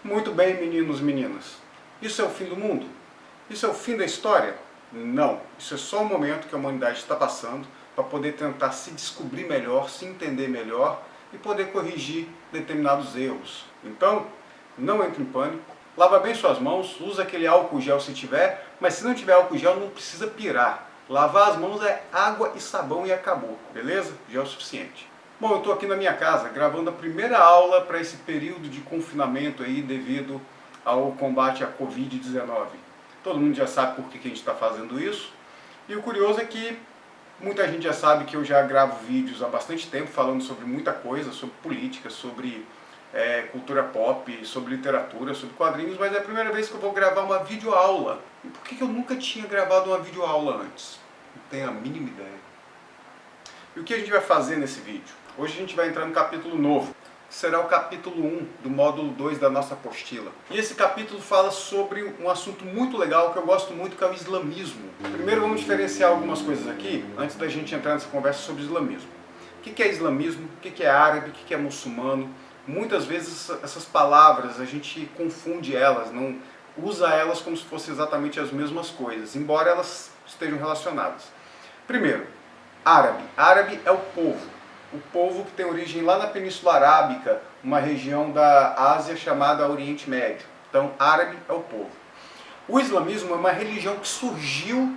Muito bem, meninos e meninas. Isso é o fim do mundo? Isso é o fim da história? Não. Isso é só um momento que a humanidade está passando para poder tentar se descobrir melhor, se entender melhor e poder corrigir determinados erros. Então, não entre em pânico, lava bem suas mãos, usa aquele álcool gel se tiver, mas se não tiver álcool gel não precisa pirar. Lavar as mãos é água e sabão e acabou, beleza? Já é o suficiente. Bom, eu estou aqui na minha casa gravando a primeira aula para esse período de confinamento aí devido ao combate à Covid-19. Todo mundo já sabe por que a gente está fazendo isso. E o curioso é que muita gente já sabe que eu já gravo vídeos há bastante tempo falando sobre muita coisa, sobre política, sobre cultura pop, sobre literatura, sobre quadrinhos, mas é a primeira vez que eu vou gravar uma videoaula. E por que eu nunca tinha gravado uma videoaula antes? Não tenho a mínima ideia. E o que a gente vai fazer nesse vídeo? Hoje a gente vai entrar no capítulo novo, que será o capítulo 1 do módulo 2 da nossa apostila. E esse capítulo fala sobre um assunto muito legal que eu gosto muito, que é o islamismo. Primeiro vamos diferenciar algumas coisas aqui, antes da gente entrar nessa conversa sobre islamismo. O que é islamismo? O que é árabe? O que é muçulmano? Muitas vezes essas palavras a gente confunde elas, não usa elas como se fossem exatamente as mesmas coisas, embora elas estejam relacionadas. Primeiro, árabe. Árabe é o povo que tem origem lá na Península Arábica, uma região da Ásia chamada Oriente Médio. Então, árabe é o povo. O islamismo é uma religião que surgiu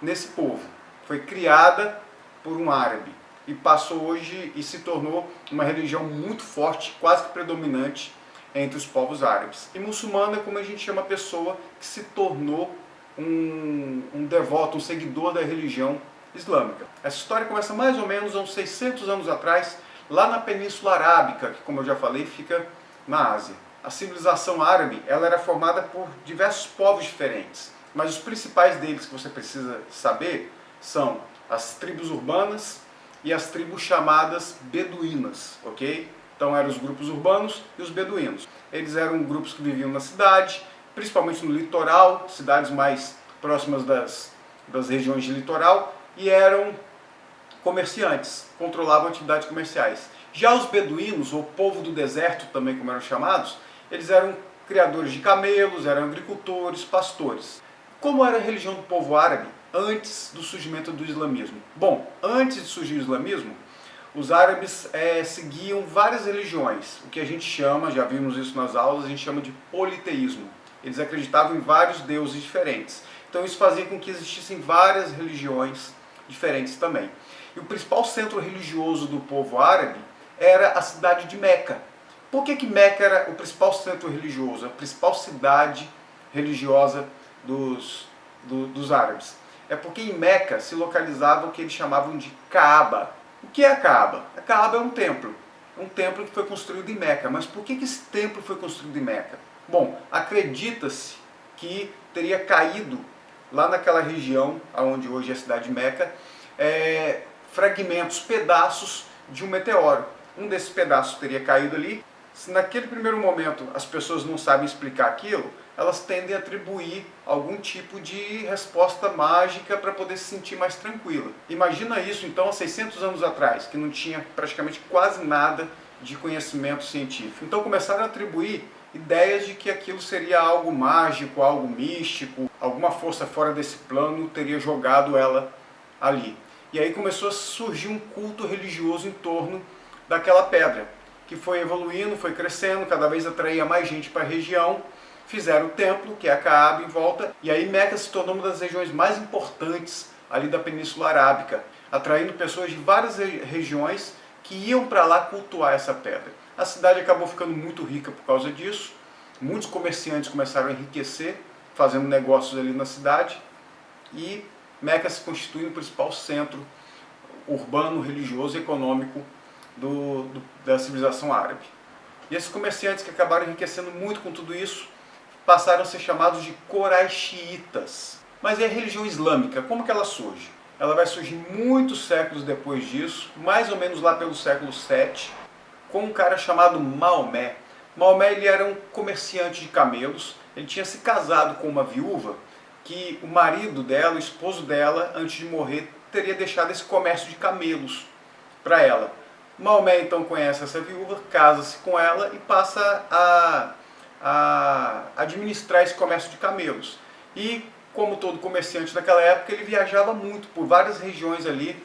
nesse povo, foi criada por um árabe e passou hoje e se tornou uma religião muito forte, quase que predominante entre os povos árabes. E muçulmano é como a gente chama a pessoa que se tornou um devoto, um seguidor da religião islâmica. Essa história começa mais ou menos há uns 600 anos atrás, lá na Península Arábica, que, como eu já falei, fica na Ásia. A civilização árabe ela era formada por diversos povos diferentes, mas os principais deles que você precisa saber são as tribos urbanas e as tribos chamadas beduínas, ok? Então eram os grupos urbanos e os beduínos. Eles eram grupos que viviam na cidade, principalmente no litoral, cidades mais próximas das regiões de litoral, e eram comerciantes, controlavam atividades comerciais. Já os beduínos, ou povo do deserto também como eram chamados, eles eram criadores de camelos, eram agricultores, pastores. Como era a religião do povo árabe antes do surgimento do islamismo? Bom, antes de surgir o islamismo, os árabes seguiam várias religiões, o que a gente chama, já vimos isso nas aulas, a gente chama de politeísmo. Eles acreditavam em vários deuses diferentes. Então isso fazia com que existissem várias religiões diferentes também. E o principal centro religioso do povo árabe era a cidade de Meca. Por que Meca era o principal centro religioso, a principal cidade religiosa dos árabes? É porque em Meca se localizava o que eles chamavam de Kaaba. O que é a Kaaba? A Kaaba é um templo que foi construído em Meca. Mas por que esse templo foi construído em Meca? Bom, acredita-se que teria caído lá naquela região, onde hoje é a cidade de Meca, fragmentos, pedaços de um meteoro. Um desses pedaços teria caído ali. Se naquele primeiro momento as pessoas não sabem explicar aquilo, elas tendem a atribuir algum tipo de resposta mágica para poder se sentir mais tranquila. Imagina isso então há 600 anos atrás, que não tinha praticamente quase nada de conhecimento científico. Então começaram a atribuir ideias de que aquilo seria algo mágico, algo místico, alguma força fora desse plano teria jogado ela ali. E aí começou a surgir um culto religioso em torno daquela pedra, que foi evoluindo, foi crescendo, cada vez atraía mais gente para a região. Fizeram o templo, que é a Kaaba, em volta, e aí Meca se tornou uma das regiões mais importantes ali da Península Arábica, atraindo pessoas de várias regiões que iam para lá cultuar essa pedra. A cidade acabou ficando muito rica por causa disso, muitos comerciantes começaram a enriquecer, fazendo negócios ali na cidade, e Meca se constitui o principal centro urbano, religioso e econômico da civilização árabe. E esses comerciantes que acabaram enriquecendo muito com tudo isso, passaram a ser chamados de coraxiitas. Mas e a religião islâmica, como que ela surge? Ela vai surgir muitos séculos depois disso, mais ou menos lá pelo século VII, com um cara chamado Maomé. Maomé ele era um comerciante de camelos, ele tinha se casado com uma viúva, que o marido dela, o esposo dela, antes de morrer, teria deixado esse comércio de camelos para ela. Maomé então conhece essa viúva, casa-se com ela e passa a a administrar esse comércio de camelos. E, como todo comerciante daquela época, ele viajava muito por várias regiões ali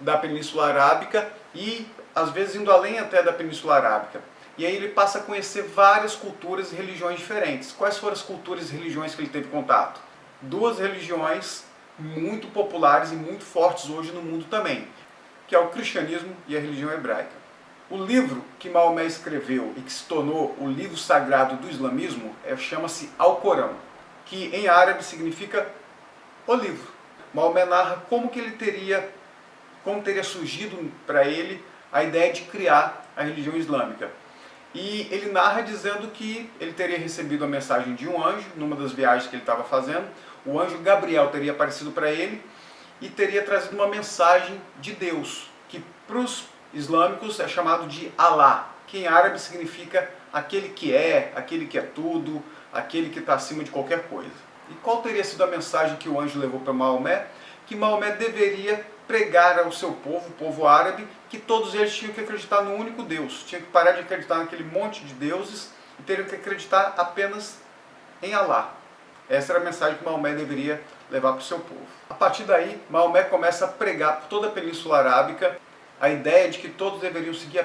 da Península Arábica e, às vezes, indo além até da Península Arábica. E aí ele passa a conhecer várias culturas e religiões diferentes. Quais foram as culturas e religiões que ele teve contato? Duas religiões muito populares e muito fortes hoje no mundo também, que é o cristianismo e a religião hebraica. O livro que Maomé escreveu e que se tornou o livro sagrado do islamismo chama-se Alcorão, que em árabe significa o livro. Maomé narra como teria surgido para ele a ideia de criar a religião islâmica. E ele narra dizendo que ele teria recebido a mensagem de um anjo numa das viagens que ele estava fazendo. O anjo Gabriel teria aparecido para ele e teria trazido uma mensagem de Deus, que para os islâmicos é chamado de Alá, que em árabe significa aquele que é tudo, aquele que está acima de qualquer coisa. E qual teria sido a mensagem que o anjo levou para Maomé? Que Maomé deveria pregar ao seu povo, o povo árabe, que todos eles tinham que acreditar no único Deus, tinham que parar de acreditar naquele monte de deuses e teriam que acreditar apenas em Alá. Essa era a mensagem que Maomé deveria levar para o seu povo. A partir daí, Maomé começa a pregar por toda a Península Arábica a ideia de que todos deveriam seguir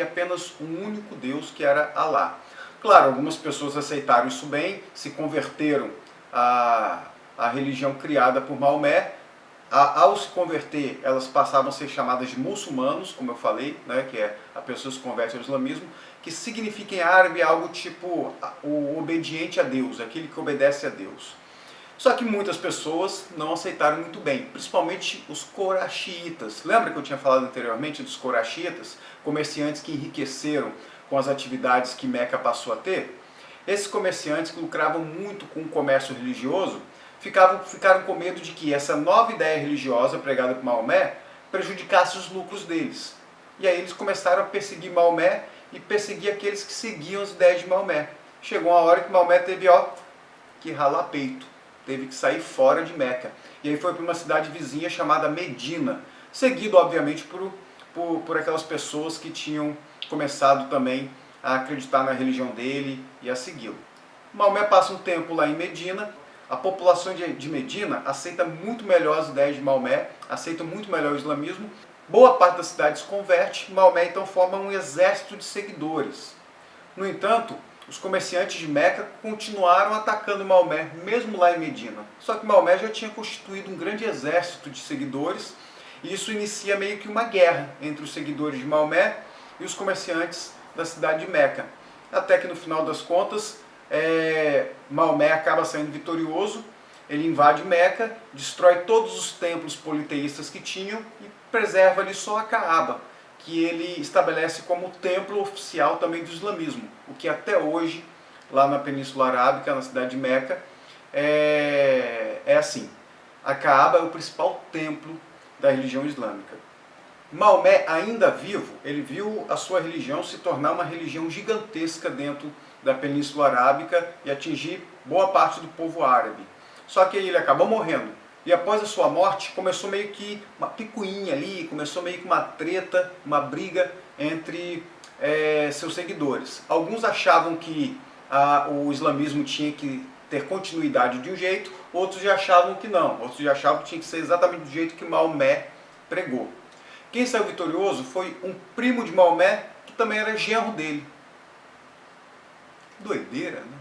apenas um único Deus, que era Alá. Claro, algumas pessoas aceitaram isso bem, se converteram à religião criada por Maomé. Ao se converter, elas passavam a ser chamadas de muçulmanos, como eu falei, né, que é a pessoa que se converte ao islamismo, que significa em árabe algo tipo o obediente a Deus, aquele que obedece a Deus. Só que muitas pessoas não aceitaram muito bem, principalmente os coraxiitas. Lembra que eu tinha falado anteriormente dos coraxiitas, comerciantes que enriqueceram com as atividades que Meca passou a ter? Esses comerciantes que lucravam muito com o comércio religioso ficaram com medo de que essa nova ideia religiosa pregada por Maomé prejudicasse os lucros deles. E aí eles começaram a perseguir Maomé e perseguir aqueles que seguiam as ideias de Maomé. Chegou uma hora que Maomé teve que ralar peito, teve que sair fora de Meca. E aí foi para uma cidade vizinha chamada Medina, seguido obviamente por aquelas pessoas que tinham começado também a acreditar na religião dele e a segui-lo. Maomé passa um tempo lá em Medina. A população de Medina aceita muito melhor as ideias de Maomé, aceita muito melhor o islamismo. Boa parte da cidade se converte. Maomé então forma um exército de seguidores. No entanto, os comerciantes de Meca continuaram atacando Maomé, mesmo lá em Medina. Só que Maomé já tinha constituído um grande exército de seguidores, e isso inicia meio que uma guerra entre os seguidores de Maomé e os comerciantes da cidade de Meca. Até que no final das contas, Maomé acaba saindo vitorioso, ele invade Meca, destrói todos os templos politeístas que tinham e preserva ali só a Caaba, que ele estabelece como o templo oficial também do islamismo, o que até hoje, lá na Península Arábica, na cidade de Meca, é assim. A Caaba é o principal templo da religião islâmica. Maomé, ainda vivo, ele viu a sua religião se tornar uma religião gigantesca dentro da Península Arábica e atingir boa parte do povo árabe. Só que ele acabou morrendo. E após a sua morte, começou meio que uma picuinha ali, começou meio que uma treta, uma briga entre seus seguidores. Alguns achavam que o islamismo tinha que ter continuidade de um jeito, outros já achavam que não. Outros já achavam que tinha que ser exatamente do jeito que Maomé pregou. Quem saiu vitorioso foi um primo de Maomé, que também era genro dele. Doideira, né?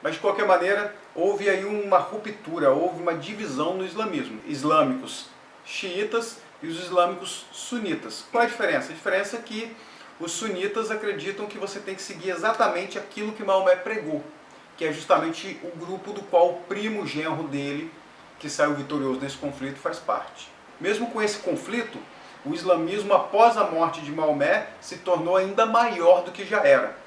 Mas de qualquer maneira, houve aí uma ruptura, houve uma divisão no islamismo. Islâmicos xiitas e os islâmicos sunitas. Qual é a diferença? A diferença é que os sunitas acreditam que você tem que seguir exatamente aquilo que Maomé pregou, que é justamente o grupo do qual o primo genro dele, que saiu vitorioso nesse conflito, faz parte. Mesmo com esse conflito, o islamismo, após a morte de Maomé, se tornou ainda maior do que já era.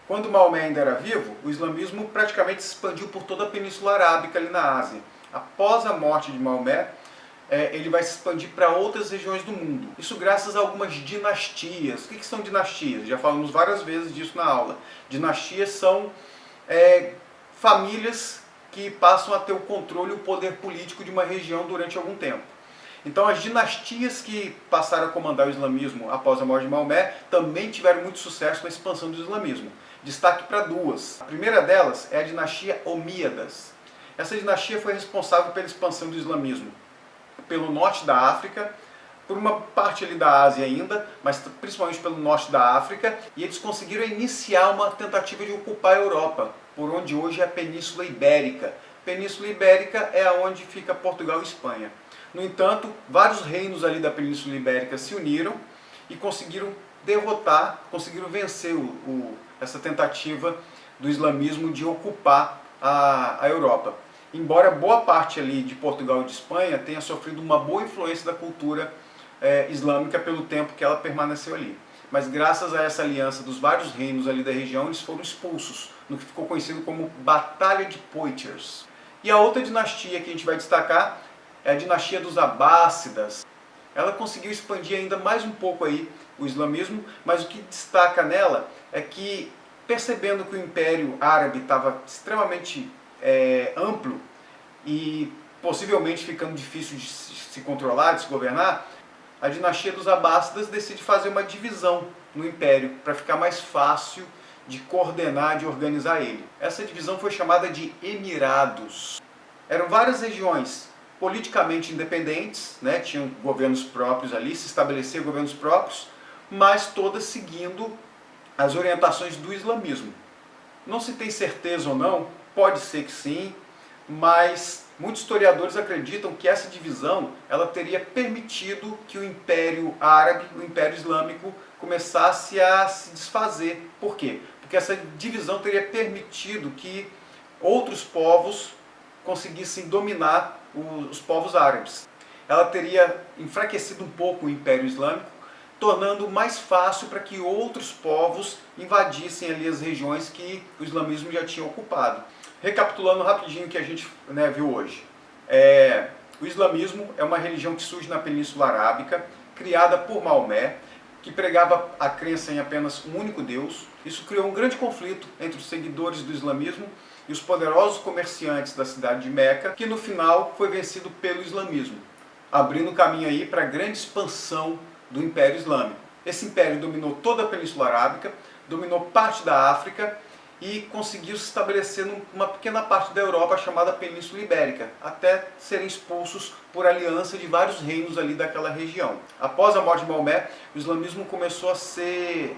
Quando Maomé ainda era vivo, o islamismo praticamente se expandiu por toda a Península Arábica, ali na Ásia. Após a morte de Maomé, ele vai se expandir para outras regiões do mundo. Isso graças a algumas dinastias. O que são dinastias? Já falamos várias vezes disso na aula. Dinastias são famílias que passam a ter o controle e o poder político de uma região durante algum tempo. Então as dinastias que passaram a comandar o islamismo após a morte de Maomé também tiveram muito sucesso na expansão do islamismo. Destaque para duas. A primeira delas é a dinastia Omíadas. Essa dinastia foi responsável pela expansão do islamismo pelo norte da África, por uma parte ali da Ásia ainda, mas principalmente pelo norte da África, e eles conseguiram iniciar uma tentativa de ocupar a Europa, por onde hoje é a Península Ibérica. Península Ibérica é onde fica Portugal e Espanha. No entanto, vários reinos ali da Península Ibérica se uniram e conseguiram derrotar, conseguiram vencer essa tentativa do islamismo de ocupar a Europa. Embora boa parte ali de Portugal e de Espanha tenha sofrido uma boa influência da cultura islâmica pelo tempo que ela permaneceu ali. Mas graças a essa aliança dos vários reinos ali da região, eles foram expulsos, no que ficou conhecido como Batalha de Poitiers. E a outra dinastia que a gente vai destacar é a dinastia dos Abássidas. Ela conseguiu expandir ainda mais um pouco aí o islamismo, mas o que destaca nela é que, percebendo que o Império Árabe estava extremamente amplo e possivelmente ficando difícil de se controlar, de se governar, a dinastia dos Abássidas decide fazer uma divisão no Império para ficar mais fácil de coordenar, de organizar ele. Essa divisão foi chamada de Emirados. Eram várias regiões politicamente independentes, né? Tinham governos próprios ali, se estabeleciam governos próprios, mas todas seguindo as orientações do islamismo. Não se tem certeza ou não, pode ser que sim, mas muitos historiadores acreditam que essa divisão ela teria permitido que o Império Árabe, o Império Islâmico, começasse a se desfazer. Por quê? Porque essa divisão teria permitido que outros povos conseguissem dominar os povos árabes. Ela teria enfraquecido um pouco o Império Islâmico, tornando mais fácil para que outros povos invadissem ali as regiões que o islamismo já tinha ocupado. Recapitulando rapidinho o que a gente viu hoje. O islamismo é uma religião que surge na Península Arábica, criada por Maomé, que pregava a crença em apenas um único Deus. Isso criou um grande conflito entre os seguidores do islamismo e os poderosos comerciantes da cidade de Meca, que no final foi vencido pelo islamismo, abrindo caminho aí para a grande expansão do Império Islâmico. Esse império dominou toda a Península Arábica, dominou parte da África e conseguiu se estabelecer numa pequena parte da Europa chamada Península Ibérica, até serem expulsos por aliança de vários reinos ali daquela região. Após a morte de Maomé, o islamismo começou a ser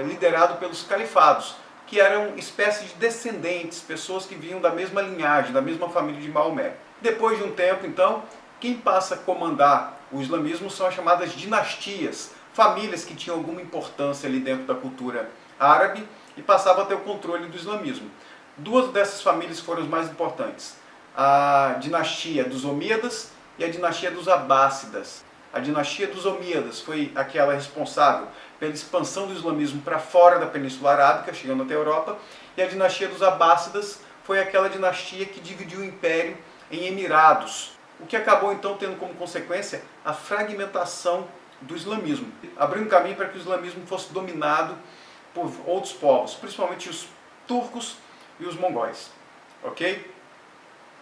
liderado pelos califados, que eram espécies de descendentes, pessoas que vinham da mesma linhagem, da mesma família de Maomé. Depois de um tempo, então, quem passa a comandar o islamismo são as chamadas dinastias, famílias que tinham alguma importância ali dentro da cultura árabe e passavam a ter o controle do islamismo. Duas dessas famílias foram as mais importantes: a dinastia dos Omíadas e a dinastia dos Abássidas. A dinastia dos Omíadas foi aquela responsável pela expansão do islamismo para fora da Península Arábica, chegando até a Europa, e a dinastia dos Abássidas foi aquela dinastia que dividiu o império em emirados, o que acabou então tendo como consequência a fragmentação do islamismo, abrindo caminho para que o islamismo fosse dominado por outros povos, principalmente os turcos e os mongóis. Ok?